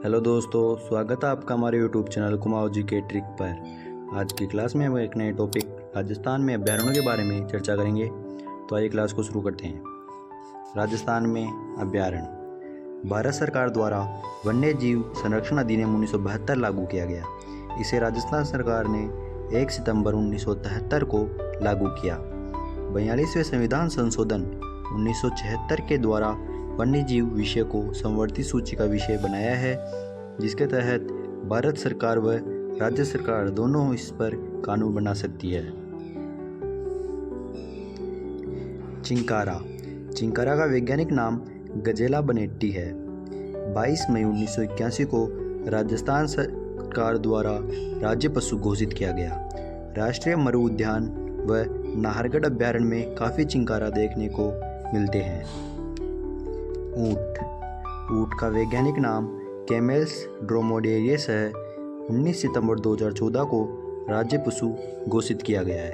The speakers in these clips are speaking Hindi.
हेलो दोस्तों, स्वागत है आपका हमारे यूट्यूब चैनल कुमाऊँ जी के ट्रिक पर। आज की क्लास में हम एक नए टॉपिक राजस्थान में अभ्यारण्यों के बारे में चर्चा करेंगे। तो आइए क्लास को शुरू करते हैं। राजस्थान में अभ्यारण्य भारत सरकार द्वारा वन्य जीव संरक्षण अधिनियम 1972 लागू किया गया। इसे राजस्थान सरकार ने 1 सितंबर 1973 को लागू किया। 42वें संविधान संशोधन 1976 के द्वारा वन्य जीव विषय को संवर्धित सूची का विषय बनाया है, जिसके तहत भारत सरकार व राज्य सरकार दोनों इस पर कानून बना सकती है। चिंकारा का वैज्ञानिक नाम गजेला बनेट्टी है। 22 मई 1981 को राजस्थान सरकार द्वारा राज्य पशु घोषित किया गया। राष्ट्रीय मरु उद्यान व नाहरगढ़ अभ्यारण्य में काफ़ी चिंकारा देखने को मिलते हैं। ऊँट का वैज्ञानिक नाम कैमेल्स ड्रोमेडेरियस है। 19 सितंबर 2014 को राज्य पशु घोषित किया गया है।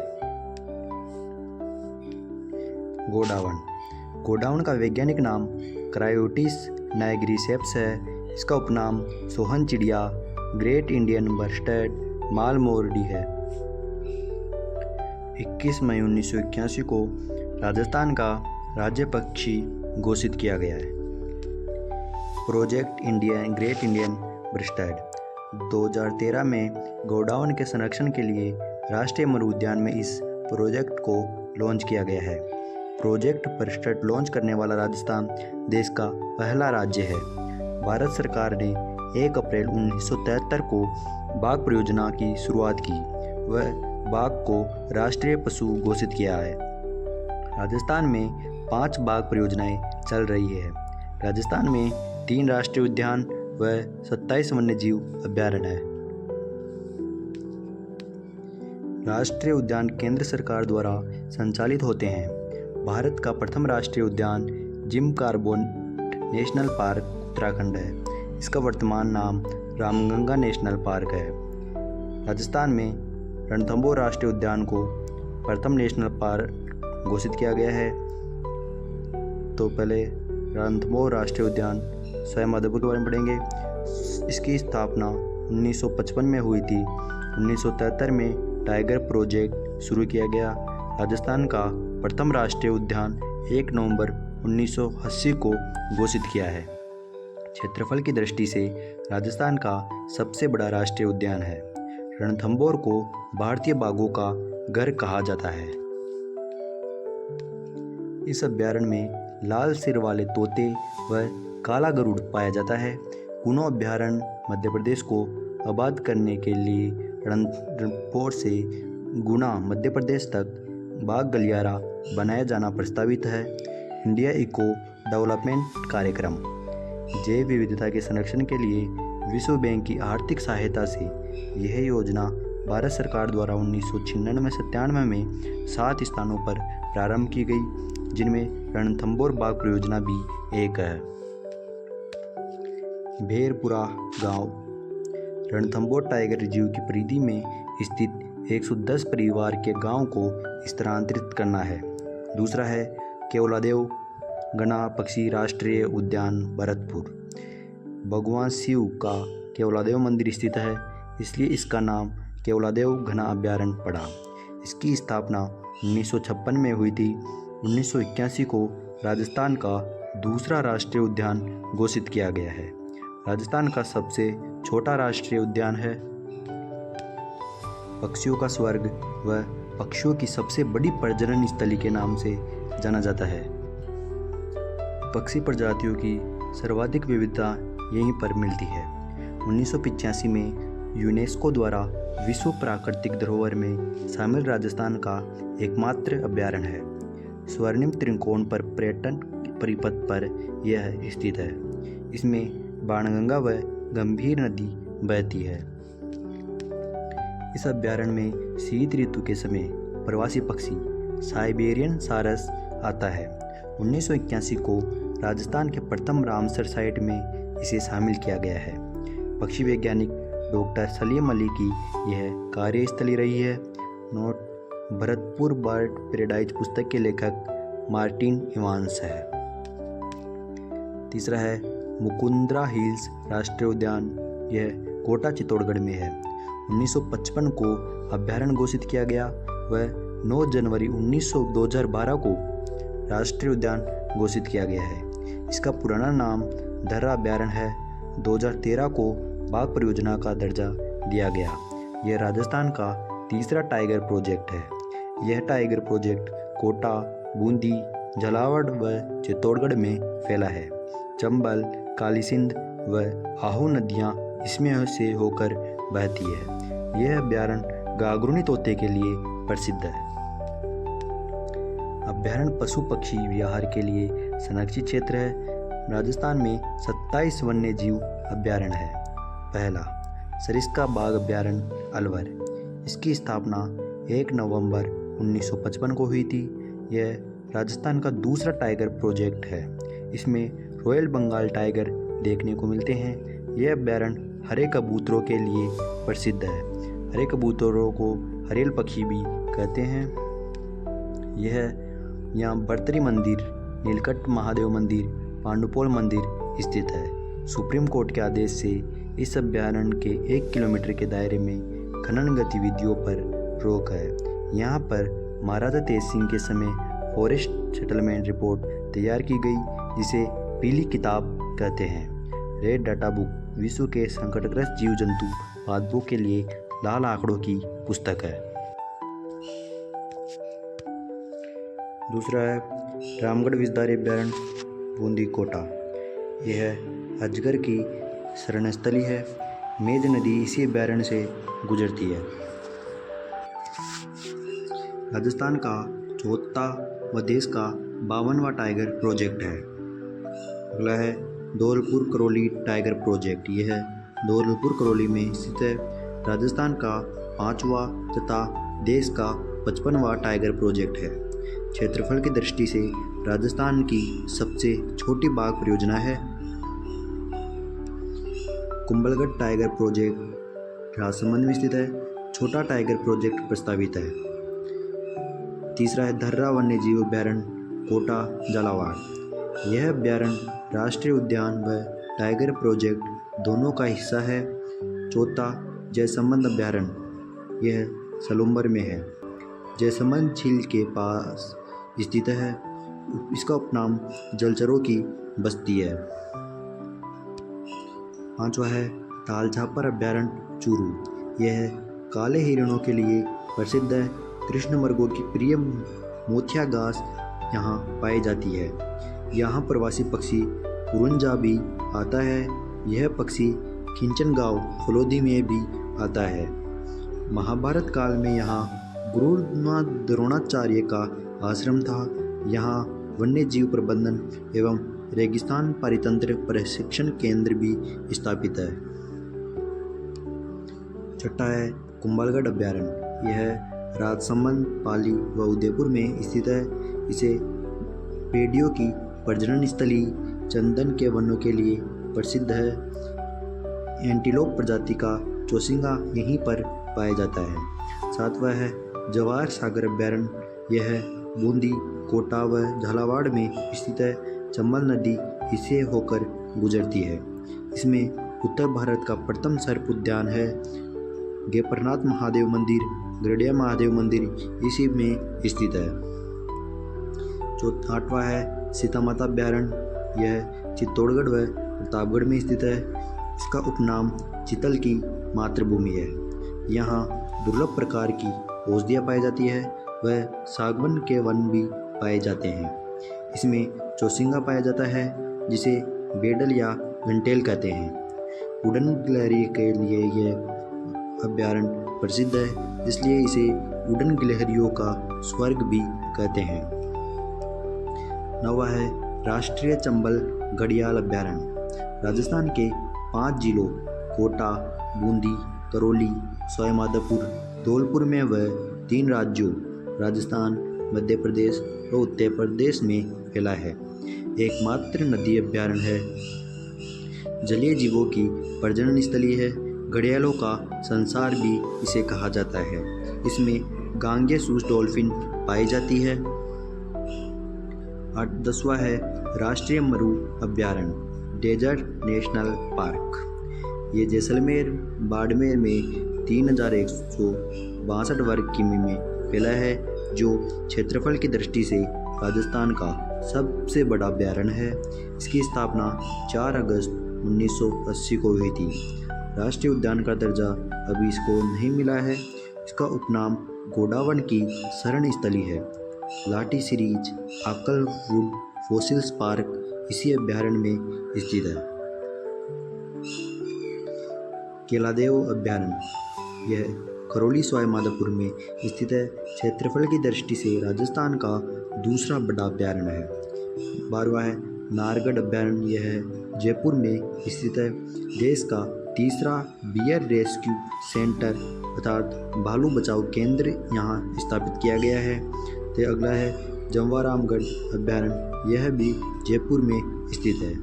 गोडाउन का वैज्ञानिक नाम क्रायोटिस नाइग्रिसेप्स है। इसका उपनाम सोहन चिड़िया, ग्रेट इंडियन बस्टर्ड, मालमोरडी है। 21 मई 1981 को राजस्थान का राज्य पक्षी घोषित किया गया है। प्रोजेक्ट ग्रेट इंडियन बस्टर्ड 2013 में गोडाउन के संरक्षण के लिए राष्ट्रीय मरु उद्यान में इस प्रोजेक्ट को लॉन्च किया गया है। प्रोजेक्ट बस्टर्ड लॉन्च करने वाला राजस्थान देश का पहला राज्य है। भारत सरकार ने 1 अप्रैल 1973 को बाघ परियोजना की शुरुआत की व बाघ को राष्ट्रीय पशु घोषित किया है। राजस्थान में 5 बाघ परियोजनाएं चल रही है। राजस्थान में 3 राष्ट्रीय उद्यान व 27 वन्यजीव अभ्यारण्य है। राष्ट्रीय उद्यान केंद्र सरकार द्वारा संचालित होते हैं। भारत का प्रथम राष्ट्रीय उद्यान Jim Corbett national park Uttarakhand है। इसका वर्तमान नाम रामगंगा नेशनल पार्क है। राजस्थान में रणथंभौर राष्ट्रीय उद्यान को प्रथम नेशनल पार्क घोषित किया गया है। तो पहले रणथंभौर राष्ट्रीय उद्यान स्वयं माधोपुर के बारे में पढ़ेंगे। इसकी स्थापना 1955 में हुई थी। 1973 में टाइगर प्रोजेक्ट शुरू किया गया। राजस्थान का प्रथम राष्ट्रीय उद्यान 1 नवंबर 1980 को घोषित किया है। क्षेत्रफल की दृष्टि से राजस्थान का सबसे बड़ा राष्ट्रीय उद्यान है। रणथंभौर को भारतीय बाघों का घर कहा जाता है। इस अभ्यारण्य में लाल सिर वाले तोते व काला गरुड़ पाया जाता है। कुनो अभ्यारण्य मध्य प्रदेश को आबाद करने के लिए रणथंभौर से गुना मध्य प्रदेश तक बाघ गलियारा बनाया जाना प्रस्तावित है। इंडिया इको डेवलपमेंट कार्यक्रम जैव विविधता के संरक्षण के लिए विश्व बैंक की आर्थिक सहायता से यह योजना भारत सरकार द्वारा 1996-97 में 7 स्थानों पर प्रारंभ की गई, जिनमें रणथंभौर बाघ परियोजना भी एक है। भेरपुरा गांव रणथंभौर टाइगर रिजर्व की परिधि में स्थित 110 परिवार के गांव को स्थानांतरित करना है। दूसरा है केवलादेव गणा पक्षी राष्ट्रीय उद्यान भरतपुर। भगवान शिव का केवलादेव मंदिर स्थित है, इसलिए इसका नाम केवलादेव घना अभ्यारण्य पड़ा। इसकी स्थापना 1956 में हुई थी। 1981 को राजस्थान का दूसरा राष्ट्रीय उद्यान घोषित किया गया है। राजस्थान का सबसे छोटा राष्ट्रीय उद्यान है। पक्षियों का स्वर्ग व पक्षियों की सबसे बड़ी प्रजनन स्थली के नाम से जाना जाता है। पक्षी प्रजातियों की सर्वाधिक विविधता यहीं पर मिलती है। 1985 में यूनेस्को द्वारा विश्व प्राकृतिक धरोहर में शामिल राजस्थान का एकमात्र अभ्यारण्य है। स्वर्णिम त्रिकोण पर पर्यटन परिपथ पर यह स्थित है। इसमें बाणगंगा व गंभीर नदी बहती है। इस अभ्यारण्य में शीत ऋतु के समय प्रवासी पक्षी साइबेरियन सारस आता है। 1981 को राजस्थान के प्रथम रामसर साइट में इसे शामिल किया गया है। पक्षी वैज्ञानिक डॉक्टर सलीम अली की यह कार्यस्थली रही है। नोट भरतपुर बर्ड पैराडाइज पुस्तक के लेखक मार्टिन इवांस है। तीसरा है मुकुंदरा हिल्स राष्ट्रीय उद्यान, यह कोटा चित्तौड़गढ़ में है। 1955 को अभ्यारण्य घोषित किया गया व 9 जनवरी 2012 को राष्ट्रीय उद्यान घोषित किया गया है। इसका पुराना नाम धर्रा अभ्यारण्य है। 2013 को बाघ परियोजना का दर्जा दिया गया। यह राजस्थान का तीसरा टाइगर प्रोजेक्ट है। यह टाइगर प्रोजेक्ट कोटा, बूंदी, झालावाड़ व चित्तौड़गढ़ में फैला है। चंबल, काली सिंध व आहू नदियाँ इसमें से होकर बहती है। यह अभ्यारण्य गागरूनी तोते के लिए प्रसिद्ध है। अभ्यारण्य पशु पक्षी विहार के लिए संरक्षित क्षेत्र है। राजस्थान में 27 वन्य जीव अभ्यारण्य है। पहला सरिस्का बाघ अभ्यारण्य अलवर। इसकी स्थापना 1 नवंबर 1955 को हुई थी। यह राजस्थान का दूसरा टाइगर प्रोजेक्ट है। इसमें रॉयल बंगाल टाइगर देखने को मिलते हैं। यह अभ्यारण्य हरे कबूतरों के लिए प्रसिद्ध है। हरे कबूतरों को हरेल पक्षी भी कहते हैं। यहाँ बर्तरी मंदिर, नीलकंठ महादेव मंदिर, पांडुपोल मंदिर स्थित है। सुप्रीम कोर्ट के आदेश से इस अभ्यारण्य के 1 किलोमीटर के दायरे में खनन गतिविधियों पर रोक है। यहाँ पर महाराजा तेज सिंह के समय फॉरेस्ट सेटलमेंट रिपोर्ट तैयार की गई, जिसे पीली किताब कहते हैं। रेड डाटा बुक विश्व के संकटग्रस्त जीव जंतु पादपों के लिए लाल आंकड़ों की पुस्तक है। दूसरा है रामगढ़ विषधारी अभ्यारण्य, बूंदी, कोटा। यह अजगर की शरणस्थली है। मेज नदी इसी अभ्यारण्य से गुजरती है। राजस्थान का चौथा व देश का 52वां टाइगर प्रोजेक्ट है। अगला है धौलपुर करौली टाइगर प्रोजेक्ट। यह धौलपुर करौली में स्थित है। राजस्थान का 5वां तथा देश का 55वां टाइगर प्रोजेक्ट है। क्षेत्रफल की दृष्टि से राजस्थान की सबसे छोटी बाघ परियोजना है। कुंभलगढ़ टाइगर प्रोजेक्ट राजसमंद में स्थित है। छोटा टाइगर प्रोजेक्ट प्रस्तावित है। तीसरा है धर्रा वन्य जीव अभ्यारण्य, कोटा, झालावाड़। यह अभ्यारण्य राष्ट्रीय उद्यान व टाइगर प्रोजेक्ट दोनों का हिस्सा है। चौथा जयसमंद अभ्यारण्य, यह सलूम्बर में है। जयसमंद झील के पास स्थित है। इसका उपनाम जलचरों की बस्ती है। पांचवा है तालछापर अभ्यारण्य, चूरू। यह काले हिरणों के लिए प्रसिद्ध है। कृष्ण मृगों की प्रिय मोतिया घास यहाँ पाई जाती है। यहाँ प्रवासी पक्षी उरुंजा भी आता है। यह पक्षी खिंचन गांव फलोदी में भी आता है। महाभारत काल में यहाँ गुरु द्रोणाचार्य का आश्रम था। यहाँ वन्य जीव प्रबंधन एवं रेगिस्तान परितंत्र प्रशिक्षण केंद्र भी स्थापित है। छठा है कुंभलगढ़ अभ्यारण्य। यह राजसमंद, पाली व उदयपुर में स्थित है। इसे पेड़ियों की प्रजनन स्थली, चंदन के वनों के लिए प्रसिद्ध है। एंटीलोप प्रजाति का चौसिंगा यहीं पर पाया जाता है। सातवां है जवाहर सागर अभ्यारण्य। यह बूंदी, कोटा व झालावाड़ में स्थित है। चंबल नदी इसे होकर गुजरती है। इसमें उत्तर भारत का प्रथम सर्प उद्यान है। गेपरनाथ महादेव मंदिर, गरडिया महादेव मंदिर इसी में स्थित है। आठवां है सीता माता अभ्यारण्य। यह चित्तौड़गढ़ व प्रतापगढ़ में स्थित है। इसका उपनाम चितल की मातृभूमि है। यहाँ दुर्लभ प्रकार की औषधियाँ पाई जाती है व सागवन के वन भी पाए जाते हैं। इसमें चौसिंगा पाया जाता है, जिसे बेडल या घंटेल कहते हैं। उड़न गिलहरी के लिए यह अभ्यारण्य प्रसिद्ध है, इसलिए इसे उड़न गिलहरियों का स्वर्ग भी कहते हैं। नौवां है राष्ट्रीय चंबल घड़ियाल अभ्यारण्य। राजस्थान के 5 जिलों कोटा, बूंदी, करौली, सवाईमाधोपुर, धौलपुर में व 3 राज्यों राजस्थान, मध्य प्रदेश व उत्तर प्रदेश में फैला है। एकमात्र नदी अभ्यारण्य है। जलीय जीवों की प्रजनन स्थली है। घड़ियालों का संसार भी इसे कहा जाता है। इसमें गांगेसूस डॉल्फिन पाई जाती है। 10वां है राष्ट्रीय मरु अभ्यारण्य, डेजर्ट नेशनल पार्क। ये जैसलमेर बाड़मेर में 3162 वर्ग किमी में फैला है, जो क्षेत्रफल की दृष्टि से राजस्थान का सबसे बड़ा अभ्यारण्य है। इसकी स्थापना 4 अगस्त 1980 को हुई थी। राष्ट्रीय उद्यान का दर्जा अभी इसको नहीं मिला है। इसका उपनाम गोडावण की शरण स्थली है। लाठी सीरीज आकलवुड फॉसिल्स पार्क इसी अभ्यारण्य में स्थित है। केलादेव अभ्यारण्य यह करौली सवाई माधोपुर में स्थित है। क्षेत्रफल की दृष्टि से राजस्थान का दूसरा बड़ा अभ्यारण्य है। 12वां है नाहरगढ़ अभ्यारण्य। यह जयपुर में स्थित है। देश का तीसरा बियर रेस्क्यू सेंटर अर्थात भालू बचाओ केंद्र यहाँ स्थापित किया गया है। तो अगला है जमवारामगढ़ अभ्यारण्य। यह भी जयपुर में स्थित है।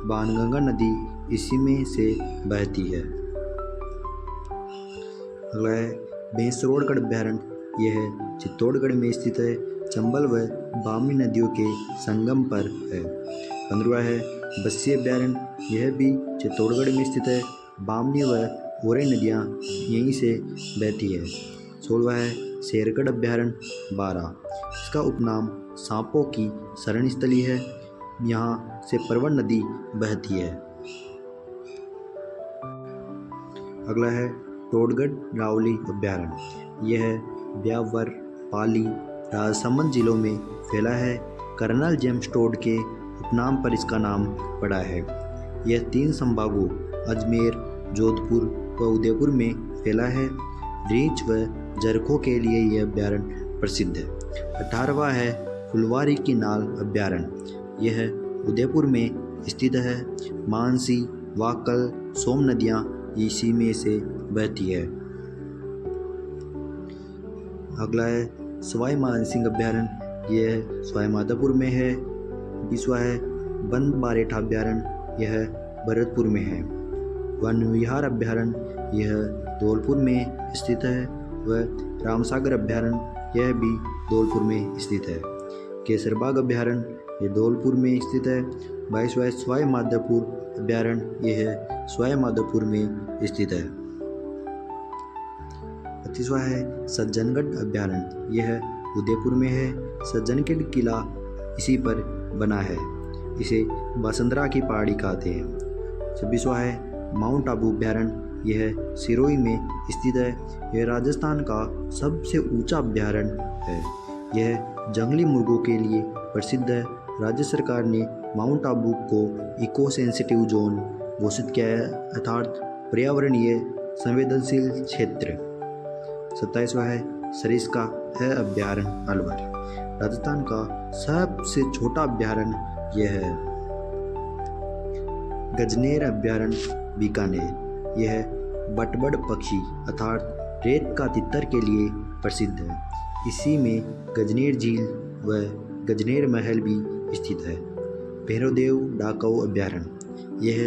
बाणगंगा नदी इसी में से बहती है। अगला है बेंसरोड़गढ़ अभ्यारण्य। यह चित्तौड़गढ़ में स्थित है। चंबल व बामनी नदियों के संगम पर है। 15वां है बस्सी अभ्यारण्य। यह भी चित्तौड़गढ़ में स्थित है। बामनी व ओरे नदियाँ यहीं से बहती है। 16वां है शेरगढ़ अभ्यारण्य। 12 इसका उपनाम सांपों की शरण स्थली है। यहाँ से परवन नदी बहती है। अगला है टोडगढ़ रावली अभ्यारण्य। यह ब्यावर, पाली, राजसमंद जिलों में फैला है। कर्नल जेम्स टोड के उपनाम पर इसका नाम पड़ा है। यह 3 संभागों अजमेर, जोधपुर व उदयपुर में फैला है। रीछ व जरखों के लिए यह अभ्यारण्य प्रसिद्ध है। 18वां है फुलवारी की नाल अभ्यारण्य। यह उदयपुर में स्थित है। मानसी, वाकल, सोम नदियाँ इसी में से बहती है। अगला है सवाई मानसिंह अभ्यारण्य। यह सवाई माधोपुर में है। 20वां है बंद बारेठा अभ्यारण्य। यह भरतपुर में है। वन विहार अभ्यारण्य। यह धौलपुर में स्थित है। व रामसागर अभ्यारण्य यह भी धौलपुर में स्थित है। केसरबाग अभ्यारण्य यह धौलपुर में स्थित है। 22वां सवाई माधोपुर अभ्यारण्य यह सवाई माधोपुर में स्थित है। 25वां है सज्जनगढ़ अभ्यारण्य। यह उदयपुर में है। सज्जनगढ़ किला इसी पर बना है। इसे बसंतरा की पहाड़ी कहते हैं। 26वां है माउंट आबू अभ्यारण्य। यह सिरोही में स्थित है। यह राजस्थान का सबसे ऊंचा अभ्यारण्य है। यह जंगली मुर्गों के लिए प्रसिद्ध है। राज्य सरकार ने माउंट आबू को इको सेंसिटिव जोन घोषित किया है, अर्थात पर्यावरणीय संवेदनशील क्षेत्र। 27वां है सरिस्का अभ्यारण्य अलवर। राजस्थान का सबसे छोटा अभ्यारण्य यह है। गजनेर अभ्यारण्य बीकानेर। यह बटबड़ पक्षी अर्थात रेत का तितर के लिए प्रसिद्ध है। इसी में गजनेर झील व गजनेर महल भी स्थित है। भैरवदेव डाकऊ अभ्यारण्य। यह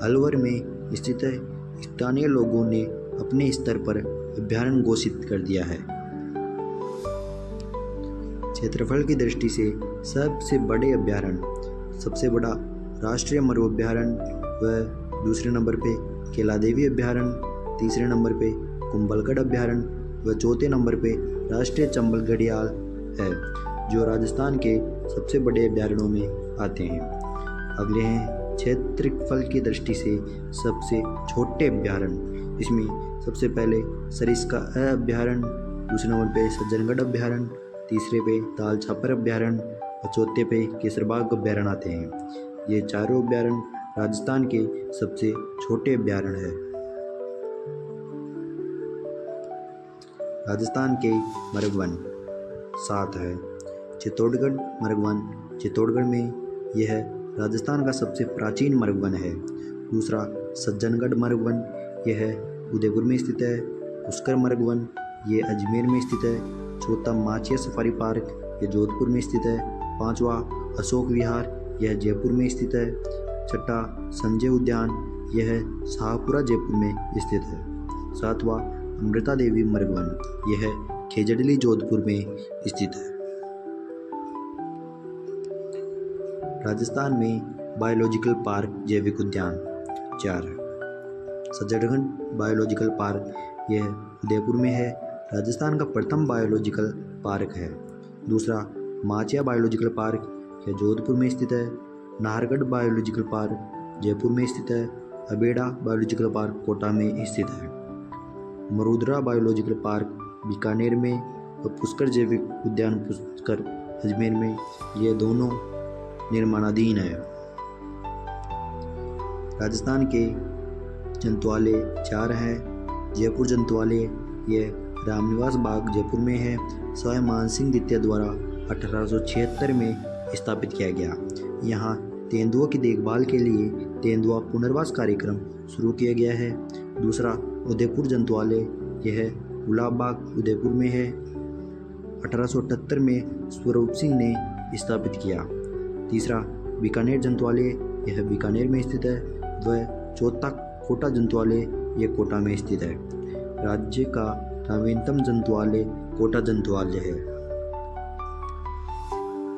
अलवर में स्थित है। स्थानीय लोगों ने अपने स्तर पर अभ्यारण्य घोषित कर दिया है। क्षेत्रफल की दृष्टि से सबसे बड़े अभ्यारण्य, सबसे बड़ा राष्ट्रीय मरु अभ्यारण्य व दूसरे नंबर पे केलादेवी अभ्यारण्य, तीसरे नंबर पे कुंभलगढ़ अभ्यारण्य व चौथे नंबर पे राष्ट्रीय चंबल घड़ियाल है, जो राजस्थान के सबसे बड़े अभ्यारण्यों में आते हैं। अगले हैं क्षेत्रफल की दृष्टि से सबसे छोटे अभ्यारण्य। इसमें सबसे पहले सरिस्का अभ्यारण्य, दूसरे नंबर पे सज्जनगढ़ अभ्यारण्य, तीसरे पे ताल छापर अभ्यारण्य और चौथे पे केसरबाग अभ्यारण्य आते हैं। ये चारों अभ्यारण्य राजस्थान के सबसे छोटे अभ्यारण्य हैं। राजस्थान के मर्ग वन 7 है। चित्तौड़गढ़ मर्ग वन चित्तौड़गढ़ में यह राजस्थान का सबसे प्राचीन मर्ग वन है। दूसरा सज्जनगढ़ मर्ग वन, यह उदयपुर में स्थित है। पुष्कर मर्ग वन ये अजमेर में स्थित है। चौथा माचिया सफारी पार्क यह जोधपुर में स्थित है। 5वां अशोक विहार यह जयपुर में स्थित है। छठा संजय उद्यान यह शाहपुरा जयपुर में स्थित है। 7वां अमृता देवी मर्ग वन यह खेजड़ली जोधपुर में स्थित है। राजस्थान में बायोलॉजिकल पार्क जैविक उद्यान। 4 सज्जडगढ़ बायोलॉजिकल पार्क, यह उदयपुर में है, राजस्थान का प्रथम बायोलॉजिकल पार्क है। दूसरा माचिया बायोलॉजिकल पार्क, यह जोधपुर में स्थित है। नाहरगढ़ बायोलॉजिकल पार्क जयपुर में स्थित है। अबेड़ा बायोलॉजिकल पार्क कोटा में स्थित है। मरुद्रा बायोलॉजिकल पार्क बीकानेर में और पुष्कर जैविक उद्यान पुष्कर अजमेर में, ये दोनों निर्माणाधीन है। राजस्थान के जंतुआलय 4 हैं। जयपुर जंतुआलय, यह रामनिवास बाग जयपुर में है। स्वयं मानसिंह द्वितीय द्वारा 1876 में स्थापित किया गया। यहाँ तेंदुओं की देखभाल के लिए तेंदुआ पुनर्वास कार्यक्रम शुरू किया गया है। दूसरा उदयपुर जंतुआलय, यह गुलाब बाग उदयपुर में है, 1878 में स्वरूप सिंह ने स्थापित किया। तीसरा बीकानेर जंतुआलय, यह बीकानेर में स्थित है। वह चौथा कोटा जंतुआलय, यह कोटा में स्थित है। राज्य का नवीनतम जंतुआलय कोटा जंतुआलय है।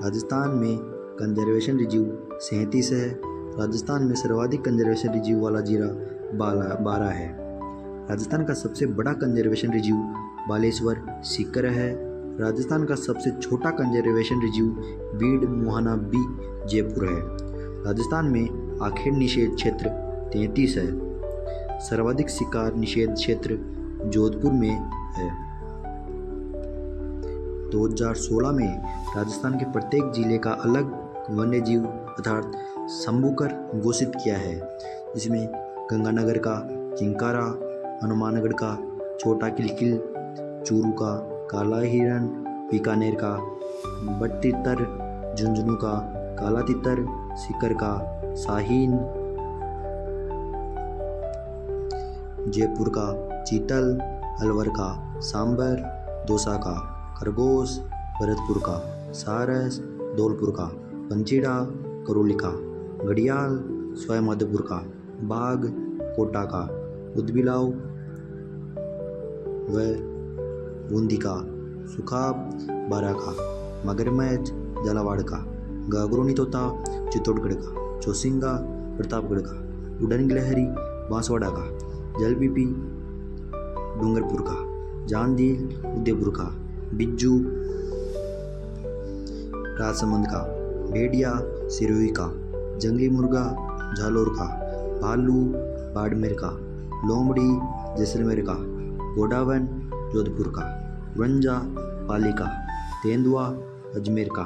राजस्थान में कंजर्वेशन रिज्यू 37 है। राजस्थान में सर्वाधिक कंजर्वेशन रिज्यू वाला जिला 12 है। राजस्थान का सबसे बड़ा कंजर्वेशन रिज्यू बालेश्वर सीकर है। राजस्थान का सबसे छोटा कंजर्वेशन रिज्यू बीड मुहाना बी जयपुर है। राजस्थान में आखेट निषेध क्षेत्र 33 है। सर्वाधिक शिकार निषेध क्षेत्र जोधपुर में है। 2016 में राजस्थान के प्रत्येक जिले का अलग वन्यजीव अर्थात शंभूकर घोषित किया है, जिसमें गंगानगर का चिंकारा, हनुमानगढ़ का छोटा किलकिल, चूरू का काला हिरण, बीकानेर का बटतितर, झुंझुनू का काला तितर, सीकर का शाहीन, जयपुर का चीतल, अलवर का सांबर, दौसा का खरगोश, भरतपुर का सारस, धौलपुर का पंचीड़ा, करौली का घड़ियाल, सवाईमाधोपुर का बाघ, कोटा का उदबिलाव व बूंदी का सुखाब, बारा का मगरमच्छ, झालावाड़ का गागरोनी तोता, चित्तौड़गढ़ का चौसिंगा, प्रतापगढ़ का उड़न गिलहरी, बांसवाड़ा का जलपीपी, डूंगरपुर का जांडील, उदयपुर का बिज्जू, राजसमंद का भेड़िया, सिरोही का जंगली मुर्गा, झालोर का भालू, बाड़मेर का लोमड़ी, जैसलमेर का गोडावन, जोधपुर का रंजा, पाली का तेंदुआ, अजमेर का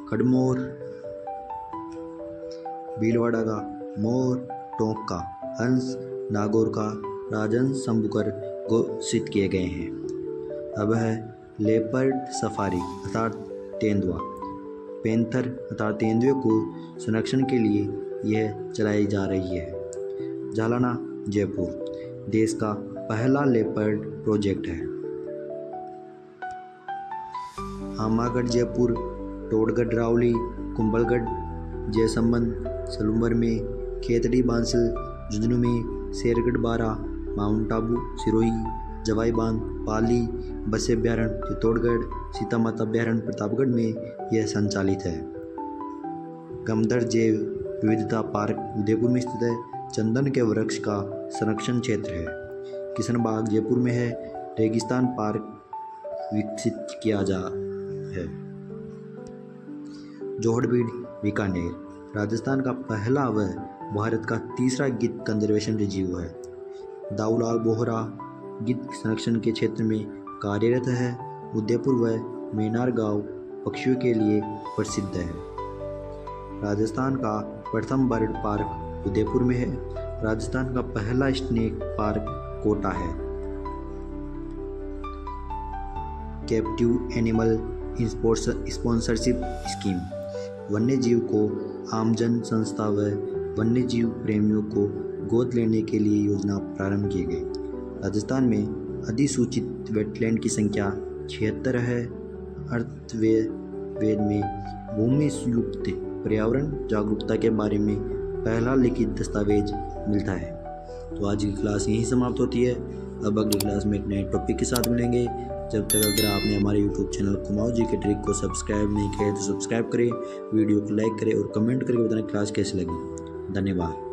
खड़मोर, भीलवाड़ा का मोर, टोंक का हंस, नागौर का राजहंस शंभूकर घोषित किए गए हैं। अब है लेपर्ड सफारी अर्थात तेंदुआ। पैंथर अर्थात तेंदुए को संरक्षण के लिए यह चलाई जा रही है। जालाना जयपुर देश का पहला लेपर्ड प्रोजेक्ट है। आमागढ़ जयपुर, टोडगढ़ रावली, कुंभलगढ़ जयसंबंध, सलूंबर में, खेतड़ी बांसल, झुंझुनू में, शेरगढ़ बारा, माउंट आबू सिरोही, जवाई बांध, पाली, बसे अभ्यारण्य चित्तौड़गढ़, सीता माता अभ्यारण्य प्रतापगढ़ में यह संचालित है। गमदर जैव विविधता पार्क उदयपुर में स्थित है। चंदन के वृक्ष का संरक्षण क्षेत्र है। किशनबाग जयपुर में है। रेगिस्तान पार्क विकसित किया जा है। जोहड़बीड़ बीकानेर राजस्थान का पहला व भारत का तीसरा गिद्ध कंजर्वेशन रिज्यू है। दाऊलाल बोहरा गिद्ध संरक्षण के क्षेत्र में कार्यरत है। उदयपुर व मेनार गांव पक्षियों के लिए प्रसिद्ध है। राजस्थान का प्रथम बर्ड पार्क उदयपुर में है। राजस्थान का पहला स्नेक पार्क कोटा है। कैप्टिव एनिमल स्पॉन्सरशिप स्कीम वन्य जीव को आमजन संस्था व वन्य जीव प्रेमियों को गोद लेने के लिए योजना प्रारंभ की गई। राजस्थान में अधिसूचित वेटलैंड की संख्या 76 है। अर्थवेद में भूमि युक्त पर्यावरण जागरूकता के बारे में पहला लिखित दस्तावेज मिलता है। तो आज की क्लास यहीं समाप्त होती है। अब अगली क्लास में एक नए टॉपिक के साथ मिलेंगे। जब तक अगर आपने हमारे यूट्यूब चैनल कुमाऊं जी के ट्रिक को सब्सक्राइब नहीं किया है तो सब्सक्राइब करें, वीडियो को लाइक करें और कमेंट करके बताएं क्लास कैसी लगी। धन्यवाद।